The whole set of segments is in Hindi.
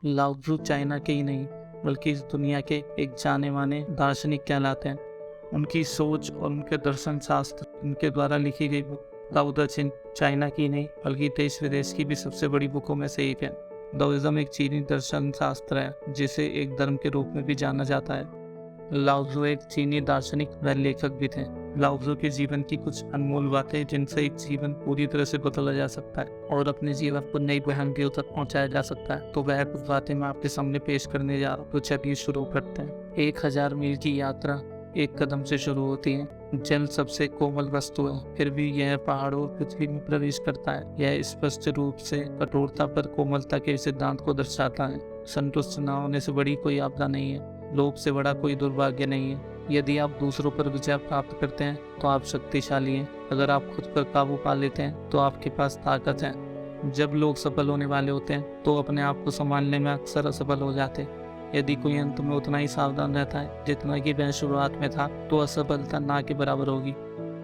लाओत्ज़ु चाइना के ही नहीं बल्कि इस दुनिया के एक जाने माने दार्शनिक कहलाते हैं। उनकी सोच और उनके दर्शन शास्त्र, उनके द्वारा लिखी गई बुक ताओ ते चिंग चाइना की नहीं बल्कि देश विदेश की भी सबसे बड़ी बुकों में से एक है। दाओइज्म एक चीनी दर्शन शास्त्र है जिसे एक धर्म के रूप में भी जाना जाता है। लाओत्ज़ु एक चीनी दार्शनिक व लेखक भी थे। लाओत्ज़ु के जीवन की कुछ अनमोल बातें जिनसे एक जीवन पूरी तरह से बदला जा सकता है और अपने जीवन को नई बुलंदियों तक पहुंचाया जा सकता है। तो वह कुछ बातें मैं आपके सामने पेश करने जा रहा हूँ। तो चलिए शुरू करते हैं। 1000 मील की यात्रा एक कदम से शुरू होती है। जल सबसे कोमल वस्तु है, फिर भी यह पहाड़ों और पृथ्वी में प्रवेश करता है। यह स्पष्ट रूप से कठोरता पर कोमलता के सिद्धांत को दर्शाता है। संतुष्ट न होने से बड़ी कोई आपदा नहीं है, लोभ से बड़ा कोई दुर्भाग्य नहीं है। यदि आप दूसरों पर विजय प्राप्त करते हैं तो आप शक्तिशाली हैं। अगर आप खुद पर काबू पा लेते हैं तो आपके पास ताकत है। जब लोग सफल होने वाले होते हैं तो अपने आप को संभालने में अक्सर असफल हो जाते हैं। यदि कोई अंत में उतना ही सावधान रहता है जितना कि वह शुरुआत में था तो असफलता ना के बराबर होगी।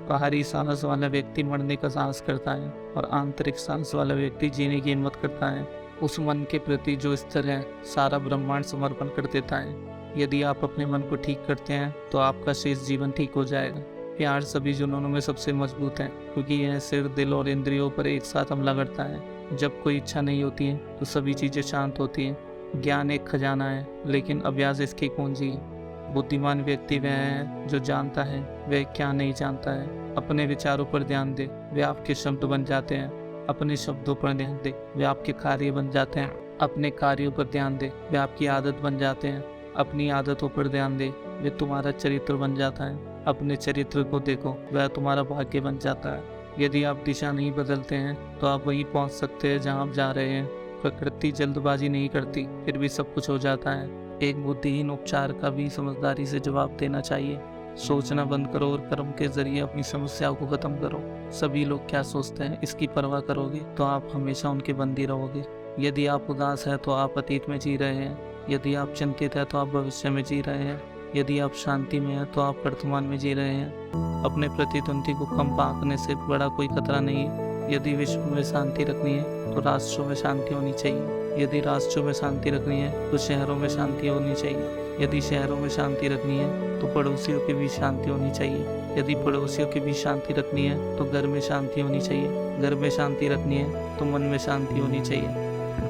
बाहरी साहस वाला व्यक्ति मरने का साहस करता है और आंतरिक साहस वाला व्यक्ति जीने की हिम्मत करता है। उस मन के प्रति जो स्थिर है सारा ब्रह्मांड समर्पण कर देता है। यदि आप अपने मन को ठीक करते हैं तो आपका शेष जीवन ठीक हो जाएगा। प्यार सभी जुनूनों में सबसे मजबूत है क्योंकि यह सिर, दिल और इंद्रियों पर एक साथ हमला करता है। जब कोई इच्छा नहीं होती है तो सभी चीजें शांत होती हैं। ज्ञान एक खजाना है लेकिन अभ्यास इसकी कुंजी है। बुद्धिमान व्यक्ति वह है जो जानता है वह क्या नहीं जानता है। अपने विचारों पर ध्यान दे, वे आपके शब्द बन जाते हैं। अपने शब्दों पर ध्यान दे, वे आपके कार्य बन जाते हैं। अपने कार्यों पर ध्यान दे, वे आपकी आदत बन जाते हैं। अपनी आदतों पर ध्यान दे, वे तुम्हारा चरित्र बन जाता है। अपने चरित्र को देखो, वह तुम्हारा भाग्य बन जाता है। यदि आप दिशा नहीं बदलते हैं तो आप वहीं पहुंच सकते हैं जहां आप जा रहे हैं। प्रकृति जल्दबाजी नहीं करती, फिर भी सब कुछ हो जाता है। एक बुद्धिहीन उपचार का भी समझदारी से जवाब देना चाहिए। सोचना बंद करो और कर्म के जरिए अपनी समस्याओं को खत्म करो। सभी लोग क्या सोचते हैं इसकी परवाह करोगे तो आप हमेशा उनके बंदी रहोगे। यदि आप उदास है तो आप अतीत में जी रहे हैं। यदि आप चिंतित है तो आप भविष्य में जी रहे हैं। यदि आप शांति में हैं तो आप वर्तमान में जी रहे हैं। अपने प्रतिद्वंदी को कम आंकने से बड़ा कोई खतरा नहीं है। यदि विश्व में शांति रखनी है तो राष्ट्रों में शांति होनी चाहिए। यदि राष्ट्रों में शांति रखनी है तो शहरों में शांति होनी चाहिए। यदि शहरों में शांति रखनी है तो पड़ोसियों के बीच शांति होनी चाहिए। यदि पड़ोसियों के बीच शांति रखनी है तो घर में शांति होनी चाहिए। घर में शांति रखनी है तो मन में शांति होनी चाहिए।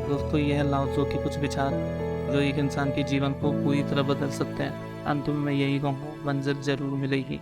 दोस्तों, यह लाओत्ज़ु के कुछ विचार जो एक इंसान के जीवन को पूरी तरह बदल सकते हैं। अंत में मैं यही कहूँगा, मंजिल जरूर मिलेगी।